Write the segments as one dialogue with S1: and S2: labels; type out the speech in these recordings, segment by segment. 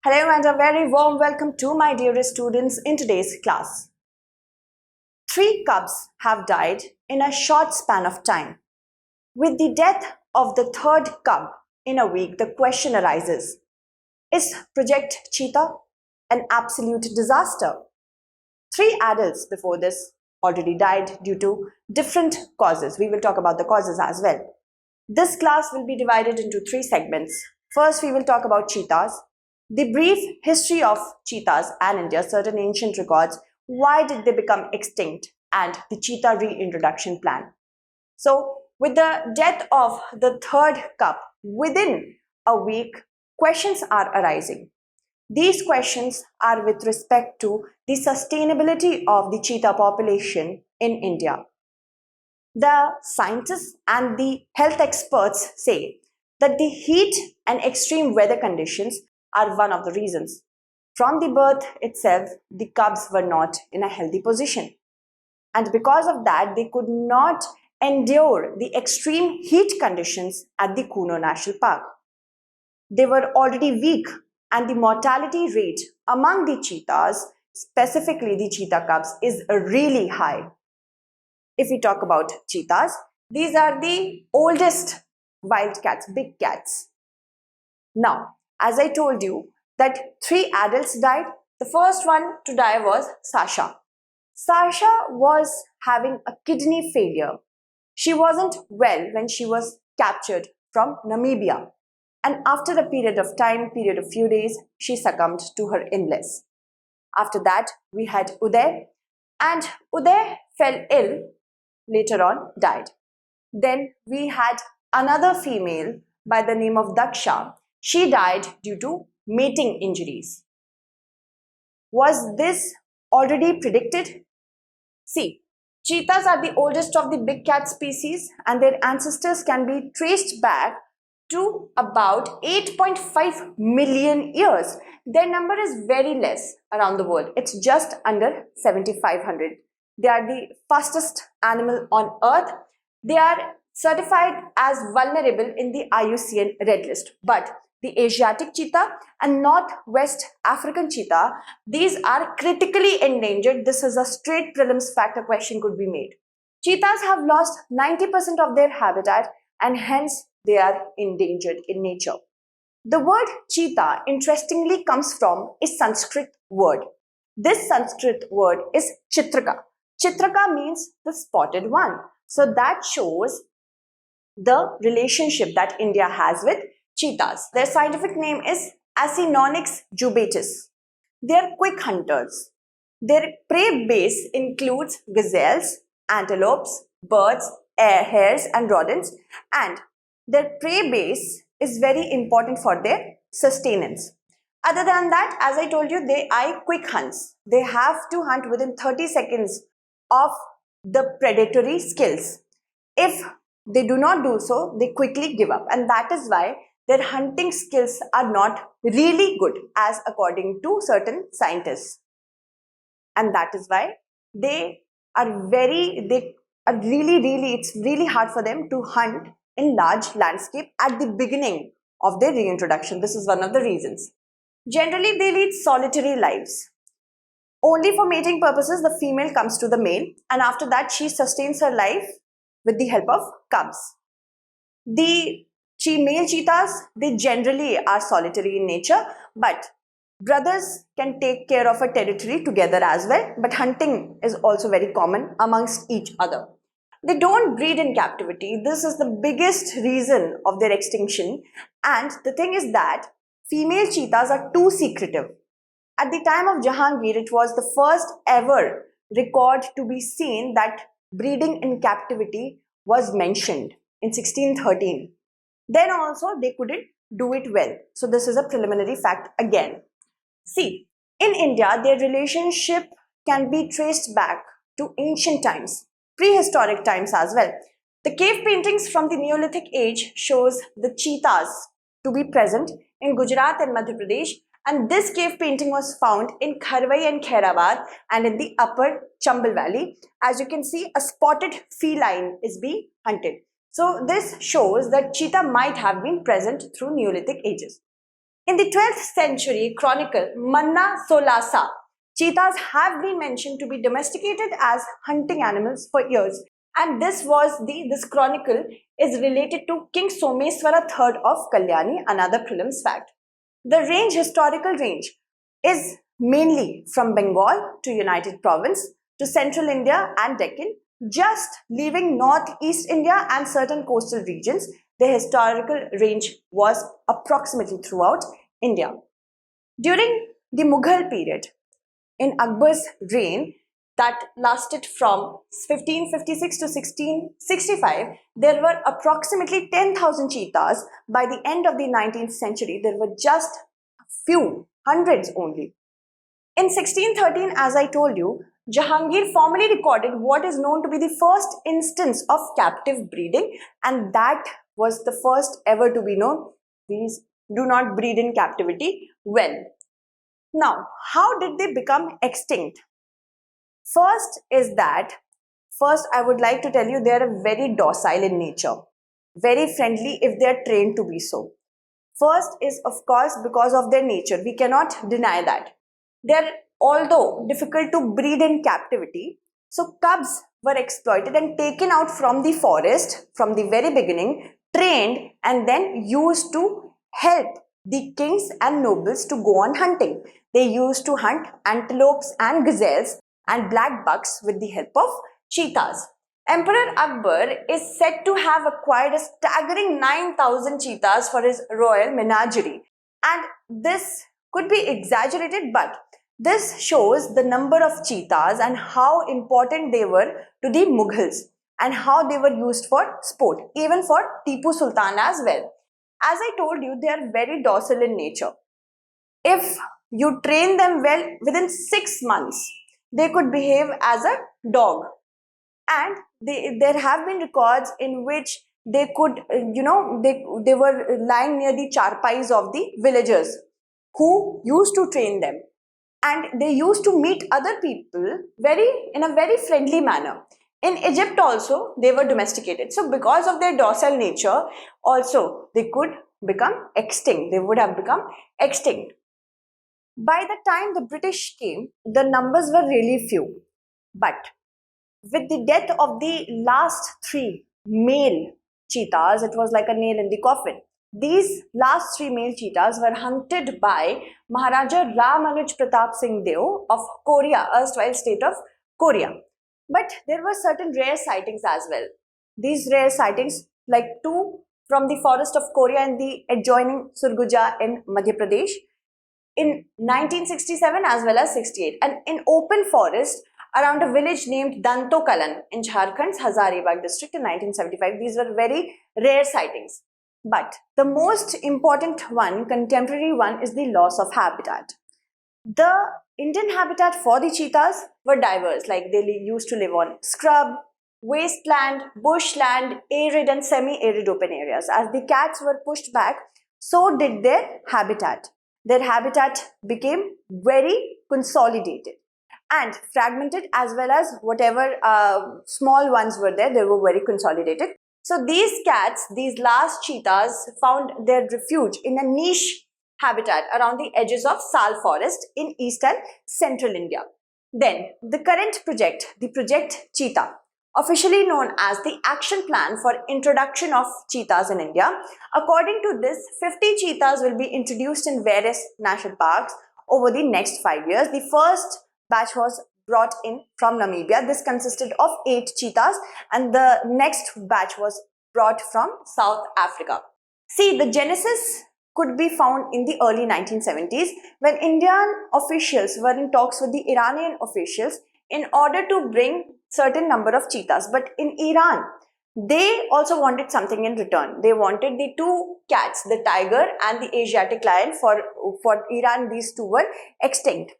S1: Hello and a very warm welcome to my dearest students in today's class. 3 cubs have died in a short span of time. With the death of the 3rd cub in a week, the question arises, is Project Cheetah an absolute disaster? 3 adults before this already died due to different causes. We will talk about the causes as well. This class will be divided into 3 segments. First, we will talk about cheetahs. The brief history of cheetahs and India, certain ancient records, why did they become extinct, and the cheetah reintroduction plan. So, with the death of the 3rd cub within a week, questions are arising. These questions are with respect to the sustainability of the cheetah population in India. The scientists and the health experts say that the heat and extreme weather conditions are one of the reasons. From the birth itself, the cubs were not in a healthy position. And because of that, they could not endure the extreme heat conditions at the Kuno National Park. They were already weak, and the mortality rate among the cheetahs, specifically the cheetah cubs, is really high. If we talk about cheetahs, these are the oldest wild cats, big cats. Now, as I told you that 3 adults died, the first one to die was Sasha. Sasha was having a kidney failure. She wasn't well when she was captured from Namibia. And after a period of few days, she succumbed to her illness. After that, we had Uday, and Uday fell ill, later on died. Then we had another female by the name of Daksha. She died due to mating injuries. Was this already predicted? See, cheetahs are the oldest of the big cat species, and their ancestors can be traced back to about 8.5 million years. Their number is very less around the world. It's just under 7,500. They are the fastest animal on earth. They are certified as vulnerable in the IUCN Red List. But the Asiatic cheetah and Northwest African cheetah, these are critically endangered. This is a straight prelims factor question could be made. Cheetahs have lost 90% of their habitat, and hence they are endangered in nature. The word cheetah interestingly comes from a Sanskrit word. This Sanskrit word is Chitraka. Chitraka means the spotted one. So that shows the relationship that India has with cheetahs. Their scientific name is Acinonyx jubatus. They are quick hunters. Their prey base includes gazelles, antelopes, birds, hares and rodents, and their prey base is very important for their sustenance. Other than that, as I told you, they are quick hunts. They have to hunt within 30 seconds of the predatory skills. If they do not do so, they quickly give up, and that is why their hunting skills are not really good as according to certain scientists. And that is why it's really hard for them to hunt in large landscape at the beginning of their reintroduction. This is one of the reasons. Generally, they lead solitary lives. Only for mating purposes, the female comes to the male, and after that, she sustains her life with the help of cubs. The male cheetahs, they generally are solitary in nature, but brothers can take care of a territory together as well, but hunting is also very common amongst each other. They don't breed in captivity. This is the biggest reason of their extinction, and the thing is that female cheetahs are too secretive. At the time of Jahangir, it was the first ever record to be seen that breeding in captivity was mentioned in 1613. Then also they couldn't do it well. So this is a preliminary fact again. See, in India, their relationship can be traced back to ancient times, prehistoric times as well. The cave paintings from the Neolithic age shows the cheetahs to be present in Gujarat and Madhya Pradesh, and this cave painting was found in Kharwai and Khairabad and in the upper Chambal Valley. As you can see, a spotted feline is being hunted. So this shows that cheetah might have been present through Neolithic ages. In the 12th century Chronicle, Manna Solasa, cheetahs have been mentioned to be domesticated as hunting animals for years. And this chronicle is related to King Someswara III of Kalyani, another prelims fact. The historical range, is mainly from Bengal to United Province to central India and Deccan, just leaving northeast India and certain coastal regions. The historical range was approximately throughout India. During the Mughal period, in Akbar's reign that lasted from 1556 to 1665, there were approximately 10,000 cheetahs. By the end of the 19th century, there were just few, hundreds only. In 1613, as I told you, Jahangir formally recorded what is known to be the first instance of captive breeding, and that was the first ever to be known. These do not breed in captivity well. Now, how did they become extinct? First, I would like to tell you they are very docile in nature, very friendly if they are trained to be so. First is, of course, because of their nature. We cannot deny that. They're, although difficult to breed in captivity, so cubs were exploited and taken out from the forest from the very beginning, trained and then used to help the kings and nobles to go on hunting. They used to hunt antelopes and gazelles and black bucks with the help of cheetahs. Emperor Akbar is said to have acquired a staggering 9,000 cheetahs for his royal menagerie. And this could be exaggerated, but this shows the number of cheetahs and how important they were to the Mughals and how they were used for sport, even for Tipu Sultan as well. As I told you, they are very docile in nature. If you train them well, within 6 months, they could behave as a dog. And there have been records in which they could, they were lying near the charpais of the villagers who used to train them. And they used to meet other people in a very friendly manner. In Egypt also, they were domesticated. So because of their docile nature, also they could become extinct. They would have become extinct. By the time the British came, the numbers were really few. But with the death of the last 3 male cheetahs, it was like a nail in the coffin. These last 3 male cheetahs were hunted by Maharaja Ramanuj Pratap Singh Deo of Korea, erstwhile state of Korea. But there were certain rare sightings as well. These rare sightings, like 2 from the forest of Korea and the adjoining Surguja in Madhya Pradesh in 1967 as well as 68, and in open forest around a village named Danto Kalan in Jharkhand's Hazaribagh district in 1975. These were very rare sightings. But the most important one, contemporary one, is the loss of habitat. The Indian habitat for the cheetahs were diverse, like they used to live on scrub, wasteland, bushland, arid and semi-arid open areas. As the cats were pushed back, so did their habitat. Their habitat became very consolidated and fragmented, as well as whatever small ones were there, they were very consolidated. So these cats, these last cheetahs, found their refuge in a niche habitat around the edges of Sal forest in east and central India. Then the current project, the Project Cheetah, officially known as the Action Plan for Introduction of Cheetahs in India. According to this, 50 cheetahs will be introduced in various national parks over the next 5 years. The first batch was brought in from Namibia. This consisted of 8 cheetahs, and the next batch was brought from South Africa. See, the genesis could be found in the early 1970s when Indian officials were in talks with the Iranian officials in order to bring certain number of cheetahs. But in Iran, they also wanted something in return. They wanted the 2 cats, the tiger and the Asiatic lion. For Iran, these 2 were extinct.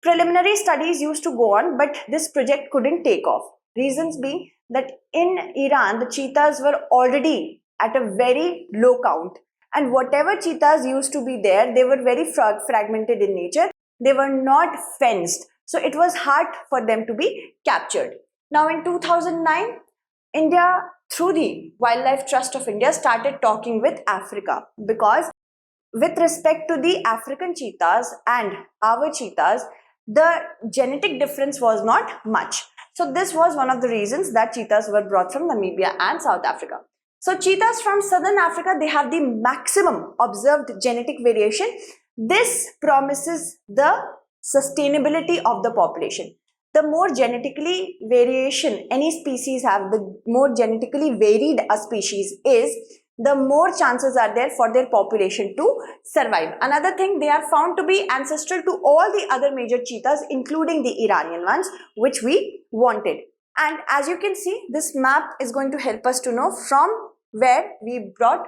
S1: Preliminary studies used to go on, but this project couldn't take off. Reasons being that in Iran, the cheetahs were already at a very low count. And whatever cheetahs used to be there, they were very fragmented in nature. They were not fenced. So it was hard for them to be captured. Now in 2009, India, through the Wildlife Trust of India, started talking with Africa because with respect to the African cheetahs and our cheetahs, the genetic difference was not much. So this was one of the reasons that cheetahs were brought from Namibia and South Africa. So cheetahs from Southern Africa, they have the maximum observed genetic variation. This promises the sustainability of the population. The more genetically variation any species have, the more genetically varied a species is, the more chances are there for their population to survive. Another thing, they are found to be ancestral to all the other major cheetahs, including the Iranian ones, which we wanted. And as you can see, this map is going to help us to know from where we brought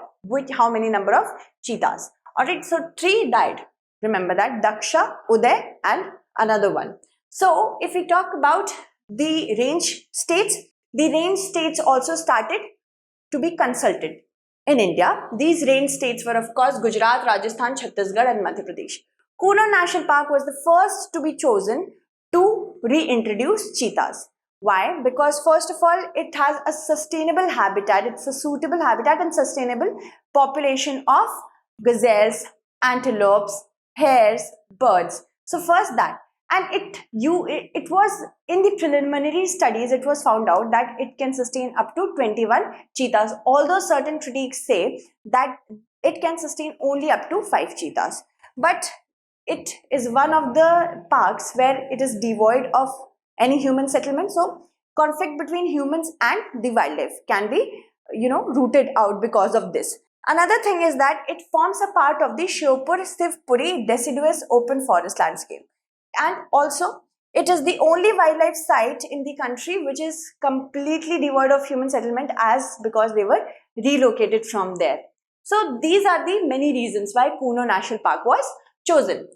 S1: how many number of cheetahs. Alright, so 3 died. Remember that, Daksha, Uday and another one. So if we talk about the range states, the range states also started to be consulted in India. These range states were of course Gujarat, Rajasthan, Chhattisgarh and Madhya Pradesh. Kuno National Park was the first to be chosen to reintroduce cheetahs. Why? Because first of all, it has a sustainable habitat, it's a suitable habitat and sustainable population of gazelles, antelopes, hares, birds. So first that. And it was in the preliminary studies, it was found out that it can sustain up to 21 cheetahs, although certain critics say that it can sustain only up to 5 cheetahs. But it is one of the parks where it is devoid of any human settlement, so conflict between humans and the wildlife can be rooted out because of this. Another thing is that it forms a part of the Puri deciduous open forest landscape. And also, it is the only wildlife site in the country which is completely devoid of human settlement, as because they were relocated from there. So these are the many reasons why Kuno National Park was chosen.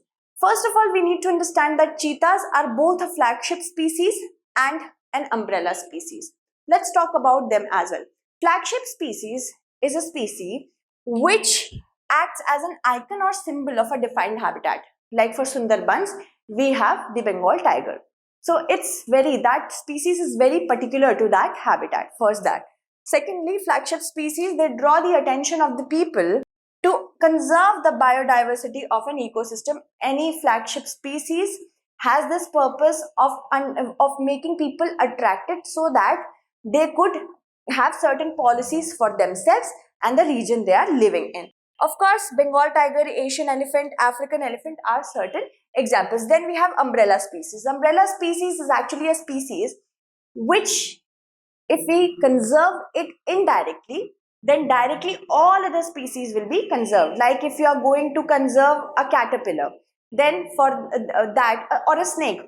S1: First of all, we need to understand that cheetahs are both a flagship species and an umbrella species. Let's talk about them as well. Flagship species is a species which acts as an icon or symbol of a defined habitat. Like for Sundarbans, we have the Bengal tiger. So that species is very particular to that habitat. First that. Secondly, flagship species, they draw the attention of the people to conserve the biodiversity of an ecosystem. Any flagship species has this purpose of making people attracted so that they could have certain policies for themselves and the region they are living in. Of course, Bengal tiger, Asian elephant, African elephant are certain examples. Then we have umbrella species. Umbrella species is actually a species which, if we conserve it indirectly, then directly all other species will be conserved. Like if you are going to conserve a caterpillar, then for or a snake,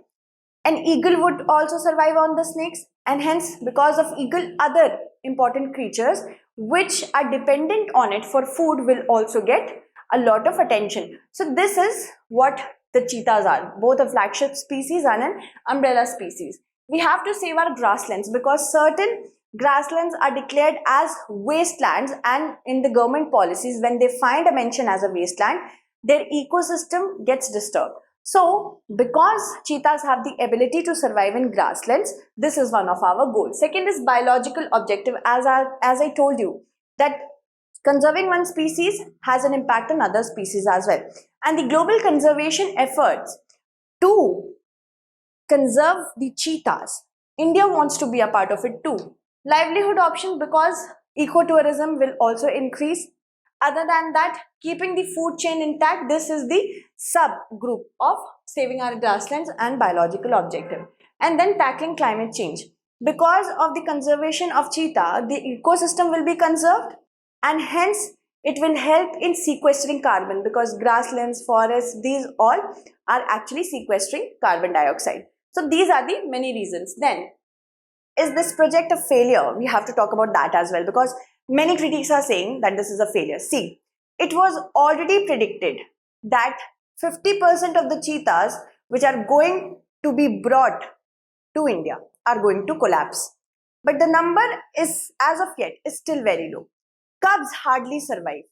S1: an eagle would also survive on the snakes, and hence because of eagle, other important creatures which are dependent on it for food will also get a lot of attention. So this is what the cheetahs are, both a flagship species and an umbrella species. We have to save our grasslands because certain grasslands are declared as wastelands, and in the government policies, when they find a mention as a wasteland, their ecosystem gets disturbed. So because cheetahs have the ability to survive in grasslands, this is one of our goals. Second is biological objective. As I told you, that conserving one species has an impact on other species as well. And the global conservation efforts to conserve the cheetahs, India wants to be a part of it too. Livelihood option, because ecotourism will also increase. Other than that, keeping the food chain intact, this is the subgroup of saving our grasslands and biological objective. And then tackling climate change. Because of the conservation of cheetah, the ecosystem will be conserved, and hence it will help in sequestering carbon, because grasslands, forests, these all are actually sequestering carbon dioxide. So these are the many reasons. Then, is this project a failure? We have to talk about that as well, because many critics are saying that this is a failure. See, it was already predicted that 50% of the cheetahs which are going to be brought to India are going to collapse. But the number is, as of yet, is still very low. Cubs hardly survive.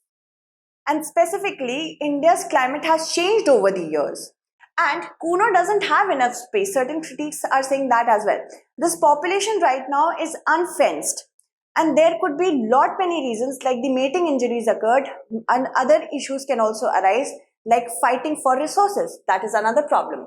S1: And specifically, India's climate has changed over the years. And Kuno doesn't have enough space. Certain critics are saying that as well. This population right now is unfenced. And there could be lot many reasons, like the mating injuries occurred, and other issues can also arise, like fighting for resources. That is another problem.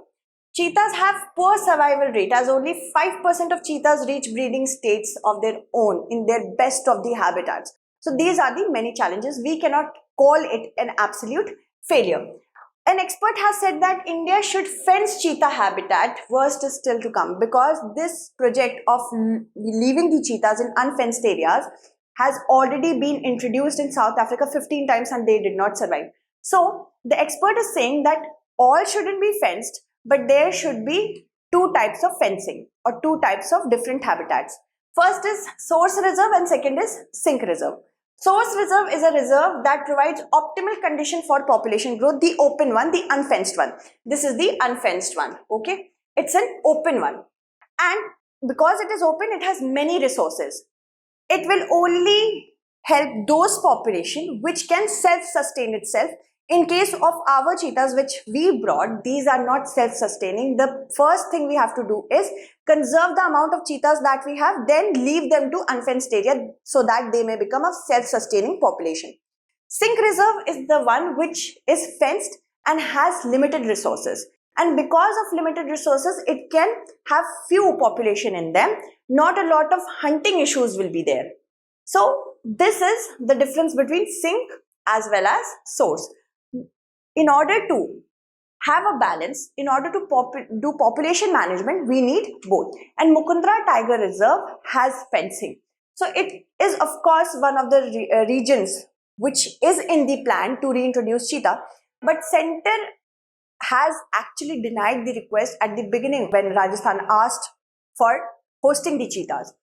S1: Cheetahs have poor survival rate, as only 5% of cheetahs reach breeding states of their own in their best of the habitats. So these are the many challenges. We cannot call it an absolute failure. An expert has said that India should fence cheetah habitat. Worst is still to come, because this project of leaving the cheetahs in unfenced areas has already been introduced in South Africa 15 times and they did not survive. So the expert is saying that all shouldn't be fenced, but there should be two types of fencing or two types of different habitats. First is source reserve and second is sink reserve. Source reserve is a reserve that provides optimal condition for population growth, the open one, the unfenced one. This is the unfenced one, okay? It's an open one. And because it is open, it has many resources. It will only help those population which can self-sustain itself. In case of our cheetahs which we brought, these are not self-sustaining. The first thing we have to do is conserve the amount of cheetahs that we have, then leave them to unfenced area so that they may become a self-sustaining population. Sink reserve is the one which is fenced and has limited resources. And because of limited resources, it can have few population in them. Not a lot of hunting issues will be there. So this is the difference between sink as well as source. In order to have a balance, in order to do population management, we need both. And Mukundra Tiger Reserve has fencing. So it is of course one of the regions which is in the plan to reintroduce cheetah, but center has actually denied the request at the beginning when Rajasthan asked for hosting the cheetahs.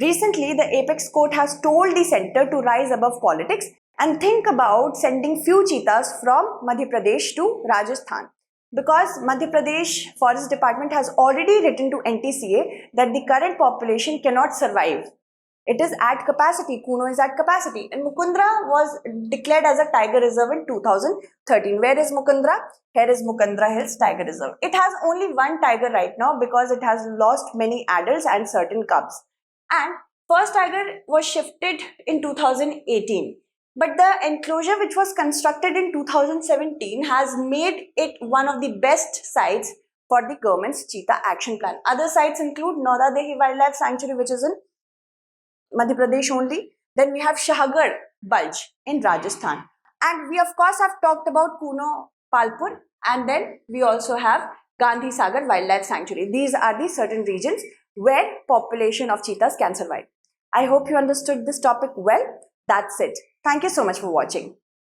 S1: Recently, the apex court has told the center to rise above politics and think about sending few cheetahs from Madhya Pradesh to Rajasthan, because Madhya Pradesh Forest Department has already written to NTCA that the current population cannot survive. It is at capacity. Kuno is at capacity. And Mukundra was declared as a tiger reserve in 2013. Where is Mukundra? Here is Mukundra Hills Tiger Reserve. It has only one tiger right now because it has lost many adults and certain cubs. And first tiger was shifted in 2018. But the enclosure which was constructed in 2017 has made it one of the best sites for the government's cheetah action plan. Other sites include Dehi Wildlife Sanctuary, which is in Madhya Pradesh only. Then we have Shahgarh Bulge in Rajasthan. And we of course have talked about Kuno Palpur, and then we also have Gandhi Sagar Wildlife Sanctuary. These are the certain regions where population of cheetahs can survive. I hope you understood this topic well. That's it. Thank you so much for watching.